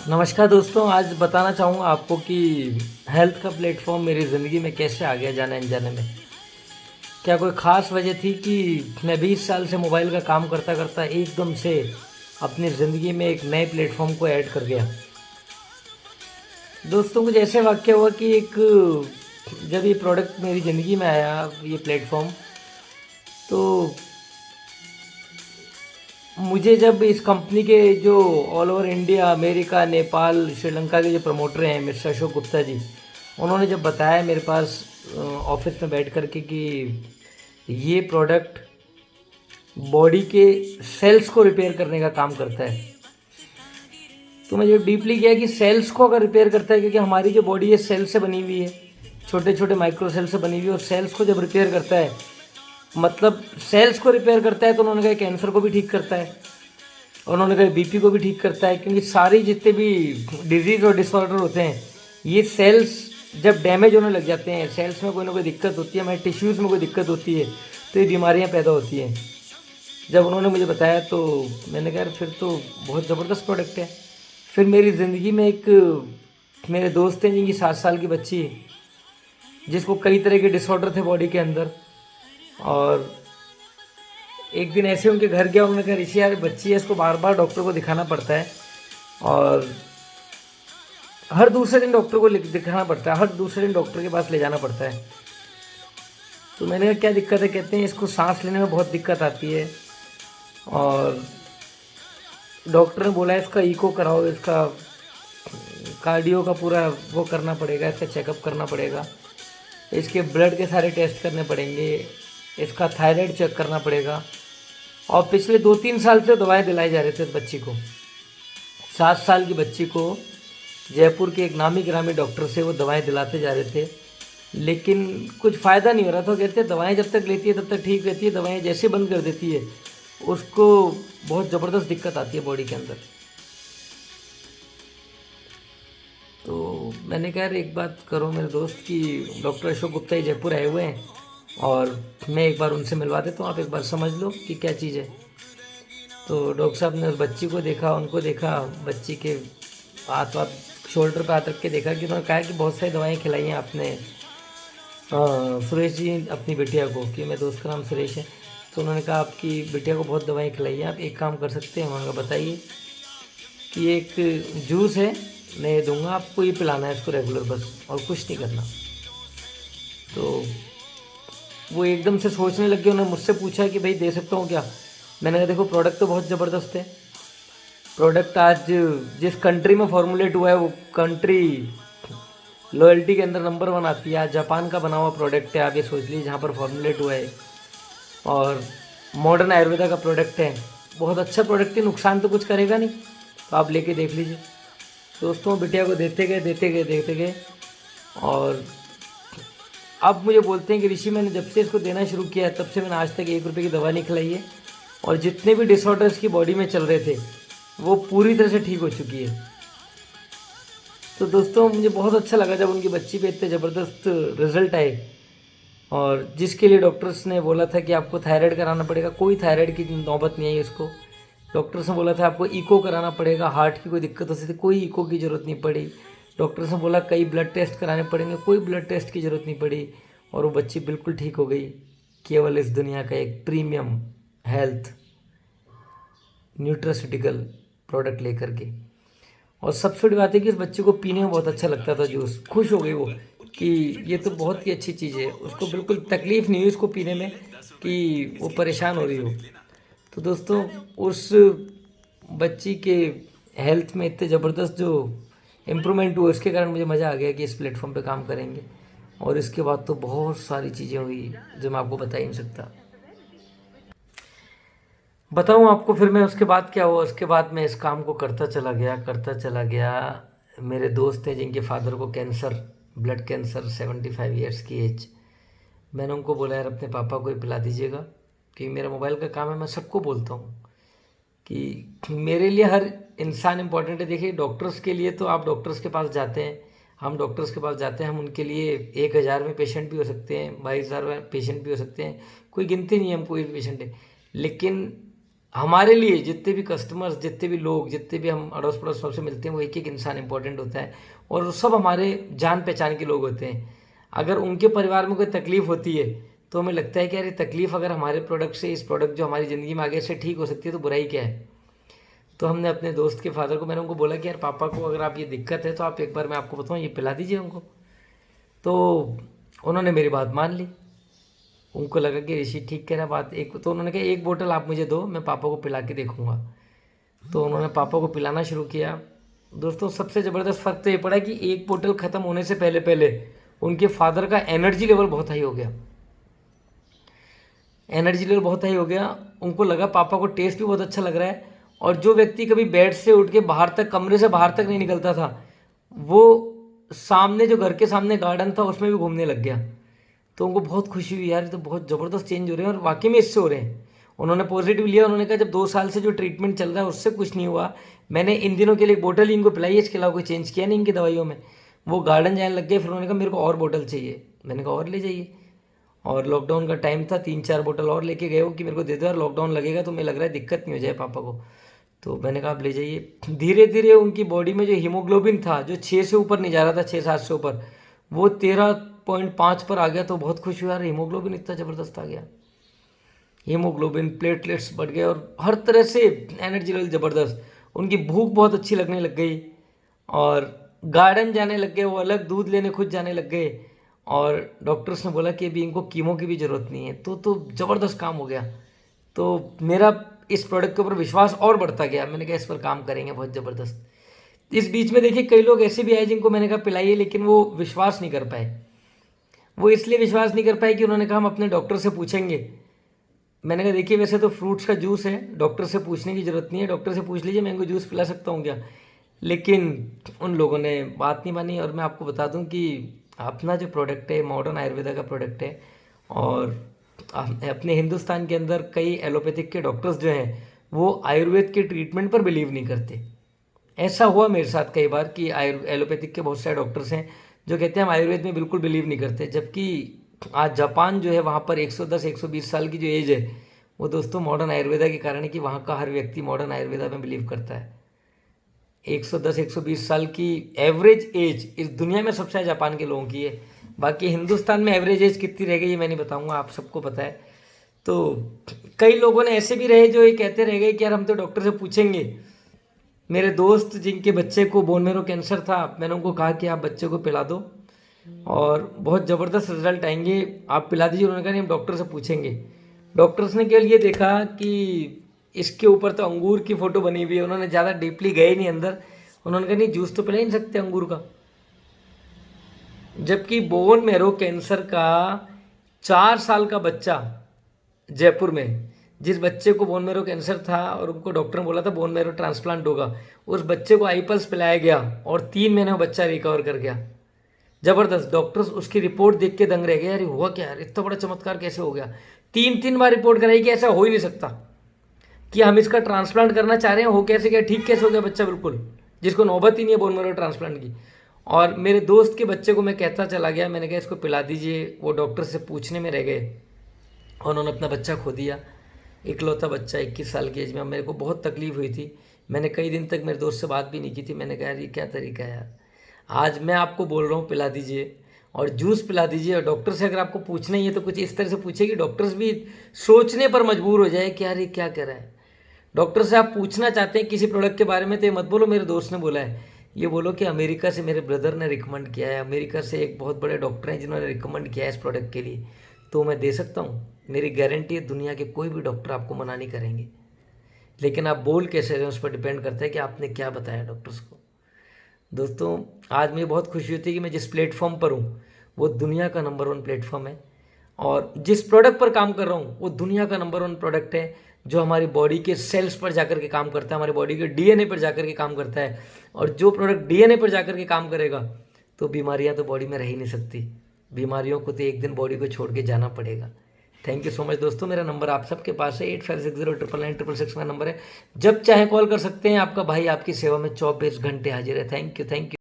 नमस्कार दोस्तों, आज बताना चाहूँगा आपको कि हेल्थ का प्लेटफॉर्म मेरी ज़िंदगी में कैसे आ गया जाने अनजाने में। क्या कोई ख़ास वजह थी कि मैं 20 साल से मोबाइल का काम करता करता एकदम से अपनी ज़िंदगी में एक नए प्लेटफॉर्म को ऐड कर गया। दोस्तों, कुछ ऐसे वाक़या हुआ कि जब ये प्रोडक्ट मेरी ज़िंदगी में आया, ये प्लेटफॉर्म, तो मुझे जब इस कंपनी के जो all over India, America, Nepal, Sri Lanka के जो प्रमोटर हैं मिस्टर अशोक गुप्ता जी, उन्होंने जब बताया मेरे पास ऑफिस में बैठ कर के कि ये प्रोडक्ट बॉडी के सेल्स को रिपेयर करने का काम करता है, तो मैं जब डीपली किया कि सेल्स को अगर रिपेयर करता है, क्योंकि हमारी जो बॉडी है सेल से बनी हुई है, छोटे छोटे माइक्रो सेल से बनी हुई है, और सेल्स को जब रिपेयर करता है, मतलब सेल्स को रिपेयर करता है, तो उन्होंने कहा कैंसर को भी ठीक करता है, उन्होंने कहा बीपी को भी ठीक करता है, क्योंकि सारी जितने भी डिजीज़ और डिसऑर्डर होते हैं, ये सेल्स जब डैमेज होने लग जाते हैं, सेल्स में कोई ना कोई दिक्कत होती है, हमारे टिश्यूज़ में कोई दिक्कत होती है, तो ये बीमारियां पैदा होती हैं। जब उन्होंने मुझे बताया तो मैंने कहा यार फिर तो बहुत ज़बरदस्त प्रोडक्ट है। फिर मेरी ज़िंदगी में एक मेरे दोस्त हैं जिनकी 7 साल की बच्ची है, जिसको कई तरह के डिसऑर्डर थे बॉडी के अंदर, और एक दिन ऐसे उनके घर गया, उन्होंने कहा ऋषि यार बच्ची है, इसको बार बार डॉक्टर को दिखाना पड़ता है, और हर दूसरे दिन डॉक्टर को दिखाना पड़ता है, हर दूसरे दिन डॉक्टर के पास ले जाना पड़ता है। तो मैंने कहा क्या दिक्कत है? कहते हैं इसको सांस लेने में बहुत दिक्कत आती है, और डॉक्टर ने बोला इसका इको कराओ, इसका कार्डियो का पूरा वो करना पड़ेगा, इसका चेकअप करना पड़ेगा, इसके ब्लड के सारे टेस्ट करने पड़ेंगे, इसका थायराइड चेक करना पड़ेगा। और पिछले 2-3 साल से दवाएं दिलाई जा रहे थे इस बच्ची को, 7 साल की बच्ची को जयपुर के एक नामी गिरामी डॉक्टर से वो दवाएं दिलाते जा रहे थे, लेकिन कुछ फ़ायदा नहीं हो रहा था। कहते हैं दवाएं जब तक लेती है तब तक ठीक रहती है, दवाएं जैसे बंद कर देती है उसको बहुत ज़बरदस्त दिक्कत आती है बॉडी के अंदर। तो मैंने कहा यार एक बात करो मेरे दोस्त कि डॉक्टर अशोक गुप्ता ही जयपुर आए हुए हैं, और मैं एक बार उनसे मिलवा देता हूँ, आप एक बार समझ लो कि क्या चीज़ है। तो डॉक्टर साहब ने उस बच्ची को देखा, उनको देखा, बच्ची के हाथ वाथ शोल्डर पे हाथ रख के देखा, कि उन्होंने कहा कि बहुत सारी दवाएं खिलाई हैं आपने सुरेश जी अपनी बिटिया को, कि मेरे दोस्त का नाम सुरेश है। तो उन्होंने कहा आपकी बिटिया को बहुत दवाएं खिलाई हैं, आप एक काम कर सकते हैं। उन्होंने कहा बताइए। कि एक जूस है, मैं ये दूंगा आपको, ये पिलाना है इसको रेगुलर बस, और कुछ नहीं करना। तो वो एकदम से सोचने लग गए, उन्होंने मुझसे पूछा कि भाई दे सकता हूँ क्या? मैंने कहा देखो प्रोडक्ट तो बहुत ज़बरदस्त है, प्रोडक्ट आज जिस कंट्री में फॉर्मुलेट हुआ है वो कंट्री लॉयल्टी के अंदर नंबर 1 आती है। आज जापान का बना हुआ प्रोडक्ट है, आप ये सोच लीजिए, जहाँ पर फॉर्मुलेट हुआ है, और मॉडर्न आयुर्वेदा का प्रोडक्ट है, बहुत अच्छा प्रोडक्ट है, नुकसान तो कुछ करेगा नहीं। तो आप लेके देख लीजिए। दोस्तों बिटिया को देते गए देते गए देते गए, और अब मुझे बोलते हैं कि ऋषि मैंने जब से इसको देना शुरू किया है तब से मैंने आज तक 1 रुपये की दवा नहीं खिलाई है, और जितने भी डिसऑर्डर्स की बॉडी में चल रहे थे वो पूरी तरह से ठीक हो चुकी है। तो दोस्तों मुझे बहुत अच्छा लगा जब उनकी बच्ची पे इतने ज़बरदस्त रिजल्ट आए, और जिसके लिए डॉक्टर्स ने बोला था कि आपको थायराइड कराना पड़ेगा, कोई थायराइड की नौबत नहीं आई उसको। डॉक्टर्स ने बोला था आपको इको कराना पड़ेगा, हार्ट की कोई दिक्कत हो सकती थी, कोई इको की ज़रूरत नहीं पड़ी। डॉक्टर्स ने बोला कई ब्लड टेस्ट कराने पड़ेंगे, कोई ब्लड टेस्ट की ज़रूरत नहीं पड़ी, और वो बच्ची बिल्कुल ठीक हो गई, केवल इस दुनिया का एक प्रीमियम हेल्थ न्यूट्रास्यूटिकल प्रोडक्ट लेकर के। और सबसे बड़ी बात है कि इस बच्चे को पीने में बहुत अच्छा लगता था जूस, खुश हो गई वो कि ये तो बहुत ही अच्छी चीज़ है, उसको बिल्कुल तकलीफ़ नहीं हुई उसको पीने में कि वो परेशान हो रही हो। तो दोस्तों उस बच्ची के हेल्थ में इतने ज़बरदस्त जो इम्प्रूवमेंट हुआ, उसके कारण मुझे मज़ा आ गया कि इस प्लेटफॉर्म पे काम करेंगे। और इसके बाद तो बहुत सारी चीज़ें हुई जो मैं आपको बता ही नहीं सकता। बताऊँ आपको फिर मैं उसके बाद क्या हुआ? उसके बाद मैं इस काम को करता चला गया, करता चला गया। मेरे दोस्त हैं जिनके फादर को कैंसर, ब्लड कैंसर, 75 ईयर्स की एज। मैंने उनको बोला यार अपने पापा को ही पिला दीजिएगा, कि मेरा मोबाइल का काम है। मैं सबको बोलता हूँ कि मेरे लिए हर इंसान इम्पोर्टेंट है। देखिए डॉक्टर्स के लिए तो आप डॉक्टर्स के पास जाते हैं, हम डॉक्टर्स के पास जाते हैं, हम उनके लिए 1,000 में पेशेंट भी हो सकते हैं, 22,000 में पेशेंट भी हो सकते हैं, कोई गिनती नहीं है हम कोई पेशेंट है। लेकिन हमारे लिए जितने भी कस्टमर्स, जितने भी लोग, जितने भी हम अड़ोस पड़ोस सबसे मिलते हैं, वो एक एक इंसान इंपॉर्टेंट होता है और वो सब हमारे जान पहचान के लोग होते हैं। अगर उनके परिवार में कोई तकलीफ होती है तो हमें लगता है कि यार ये तकलीफ अगर हमारे प्रोडक्ट से, इस प्रोडक्ट जो हमारी ज़िंदगी में आगे से ठीक हो सकती है तो बुराई क्या है। तो हमने अपने दोस्त के फादर को, मैंने उनको बोला कि यार पापा को अगर आप ये दिक्कत है तो आप एक बार, मैं आपको बताऊँ, ये पिला दीजिए उनको। तो उन्होंने मेरी बात मान ली। उनको लगा कि ऋषि ठीक कह रहा बात। एक तो उन्होंने कहा एक बोतल आप मुझे दो, मैं पापा को पिला के देखूँगा। तो उन्होंने पापा को पिलाना शुरू किया। दोस्तों सबसे ज़बरदस्त फ़र्क तो ये पड़ा कि एक बोतल ख़त्म होने से पहले पहले उनके फादर का एनर्जी लेवल बहुत हाई हो गया। एनर्जी लेवल बहुत हाई हो गया। उनको लगा पापा को टेस्ट भी बहुत अच्छा लग रहा है। और जो व्यक्ति कभी बेड से उठ के बाहर तक, कमरे से बाहर तक नहीं निकलता था, वो सामने जो घर के सामने गार्डन था उसमें भी घूमने लग गया। तो उनको बहुत खुशी हुई, यार ये तो बहुत ज़बरदस्त चेंज हो रहे हैं और वाकई में इससे हो रहे हैं। उन्होंने पॉजिटिव लिया। उन्होंने कहा जब 2 साल से जो ट्रीटमेंट चल रहा है उससे कुछ नहीं हुआ, मैंने इन दिनों के लिए एक बोतल ही इनको पिलाई है, इसके अलावा कोई चेंज किया नहीं इनकी दवाइयों में। वो गार्डन जाने लग गए। फिर उन्होंने कहा मेरे को और बोतल चाहिए। मैंने कहा और ले जाइए। और लॉकडाउन का टाइम था, 3-4 बोतल और लेके गए हो कि मेरे को दे दो यार, लॉकडाउन लगेगा तो मुझे लग रहा है दिक्कत नहीं हो जाए पापा को। तो मैंने कहा आप ले जाइए। धीरे धीरे उनकी बॉडी में जो हीमोग्लोबिन था, जो 6 से ऊपर नहीं जा रहा था, 6-7 से ऊपर, वो 13.5 पर आ गया। तो बहुत खुश हुआ, यार हीमोग्लोबिन इतना ज़बरदस्त आ गया। हीमोग्लोबिन, प्लेटलेट्स बढ़ गए और हर तरह से एनर्जी लेवल ज़बरदस्त। उनकी भूख बहुत अच्छी लगने लग गई और गार्डन जाने लग गए। वो अलग दूध लेने खुद जाने लग गए। और डॉक्टर्स ने बोला कि अभी इनको कीमो की भी ज़रूरत नहीं है। तो ज़बरदस्त काम हो गया। तो मेरा इस प्रोडक्ट के ऊपर विश्वास और बढ़ता गया। मैंने कहा इस पर काम करेंगे बहुत ज़बरदस्त। इस बीच में देखिए कई लोग ऐसे भी आए जिनको मैंने कहा पिलाइए, लेकिन वो विश्वास नहीं कर पाए। वो इसलिए विश्वास नहीं कर पाए कि उन्होंने कहा हम अपने डॉक्टर से पूछेंगे। मैंने कहा देखिए वैसे तो फ्रूट्स का जूस है, डॉक्टर से पूछने की ज़रूरत नहीं है, डॉक्टर से पूछ लीजिए मैंगो जूस पिला सकता हूँ क्या। लेकिन उन लोगों ने बात नहीं मानी। और मैं आपको बता दूं कि अपना जो प्रोडक्ट है मॉडर्न आयुर्वेदा का प्रोडक्ट है। और अपने हिंदुस्तान के अंदर कई एलोपैथिक के डॉक्टर्स जो हैं वो आयुर्वेद के ट्रीटमेंट पर बिलीव नहीं करते। ऐसा हुआ मेरे साथ कई बार कि एलोपैथिक के बहुत सारे डॉक्टर्स हैं जो कहते हैं हम आयुर्वेद में बिल्कुल बिलीव नहीं करते। जबकि आज जापान जो है वहाँ पर 110-120 साल की जो एज है, वो दोस्तों मॉडर्न आयुर्वेदा के कारण है कि वहाँ का हर व्यक्ति मॉडर्न आयुर्वेदा में बिलीव करता है। 110-120 साल की एवरेज एज इस दुनिया में सबसे ज़्यादा जापान के लोगों की है। बाकी हिंदुस्तान में एवरेज एज कितनी रह गई ये मैं नहीं बताऊंगा, आप सबको पता है। तो कई लोगों ने ऐसे भी रहे जो ये कहते रह गए कि यार हम तो डॉक्टर से पूछेंगे। मेरे दोस्त जिनके बच्चे को बोन मेरो कैंसर था, मैंने उनको कहा कि आप बच्चे को पिला दो और बहुत ज़बरदस्त रिजल्ट आएंगे, आप पिला दीजिए। उन्होंने कहा नहीं हम डॉक्टर से पूछेंगे। डॉक्टर्स ने केवल ये देखा कि इसके ऊपर तो अंगूर की फ़ोटो बनी हुई है, उन्होंने ज़्यादा डीपली गए नहीं अंदर। उन्होंने कहा नहीं जूस तो पिला ही नहीं सकते अंगूर का। जबकि बोन मेरो कैंसर का 4 साल का बच्चा जयपुर में, जिस बच्चे को बोन मेरो कैंसर था और उनको डॉक्टर ने बोला था बोन मेरो ट्रांसप्लांट होगा, उस बच्चे को आईपल्स पिलाया गया और 3 महीने में बच्चा रिकवर कर गया। ज़बरदस्त। डॉक्टर्स उसकी रिपोर्ट देख के दंग रह गए, यार हुआ क्या, यार इतना बड़ा चमत्कार कैसे हो गया। 3-3 बार रिपोर्ट कराई कि ऐसा हो ही नहीं सकता, कि हम इसका ट्रांसप्लांट करना चाह रहे हैं, हो कैसे गया, ठीक कैसे हो गया बच्चा, बिल्कुल जिसको नौबत ही नहीं है बोन मेरो ट्रांसप्लांट की। और मेरे दोस्त के बच्चे को मैं कहता चला गया, मैंने कहा इसको पिला दीजिए, वो डॉक्टर से पूछने में रह गए और उन्होंने अपना बच्चा खो दिया। इकलौता बच्चा 21 साल की एज में। मेरे को बहुत तकलीफ़ हुई थी। मैंने कई दिन तक मेरे दोस्त से बात भी नहीं की थी। मैंने कहा यार ये क्या तरीका है यार। आज मैं आपको बोल रहा हूँ पिला दीजिए और जूस पिला दीजिए। और डॉक्टर से अगर आपको पूछना ही है तो कुछ इस तरह से पूछिए कि डॉक्टर्स भी सोचने पर मजबूर हो जाए कि यार ये क्या कह रहा है। डॉक्टर से आप पूछना चाहते हैं किसी प्रोडक्ट के बारे में तो ये मत बोलो मेरे दोस्त ने बोला है, ये बोलो कि अमेरिका से मेरे ब्रदर ने रिकमेंड किया है, अमेरिका से एक बहुत बड़े डॉक्टर हैं जिन्होंने रिकमेंड किया है इस प्रोडक्ट के लिए, तो मैं दे सकता हूँ। मेरी गारंटी है दुनिया के कोई भी डॉक्टर आपको मना नहीं करेंगे। लेकिन आप बोल कैसे रहे हैं उस पर डिपेंड करता है कि आपने क्या बताया डॉक्टर्स को। दोस्तों आज मुझे बहुत खुशी होती है कि मैं जिस प्लेटफॉर्म पर हूँ वो दुनिया का नंबर 1 प्लेटफॉर्म है और जिस प्रोडक्ट पर काम कर रहा हूँ वो दुनिया का नंबर 1 प्रोडक्ट है जो हमारी बॉडी के सेल्स पर जाकर के काम करता है, हमारी बॉडी के डीएनए पर जाकर के काम करता है। और जो प्रोडक्ट डीएनए पर जाकर के काम करेगा तो बीमारियाँ तो बॉडी में रह ही नहीं सकती। बीमारियों को तो एक दिन बॉडी को छोड़ के जाना पड़ेगा। थैंक यू सो मच दोस्तों। मेरा नंबर आप सबके पास है, 8560999966 का नंबर है। जब चाहे कॉल कर सकते हैं। आपका भाई आपकी सेवा में 24 घंटे हाजिर है। Thank you.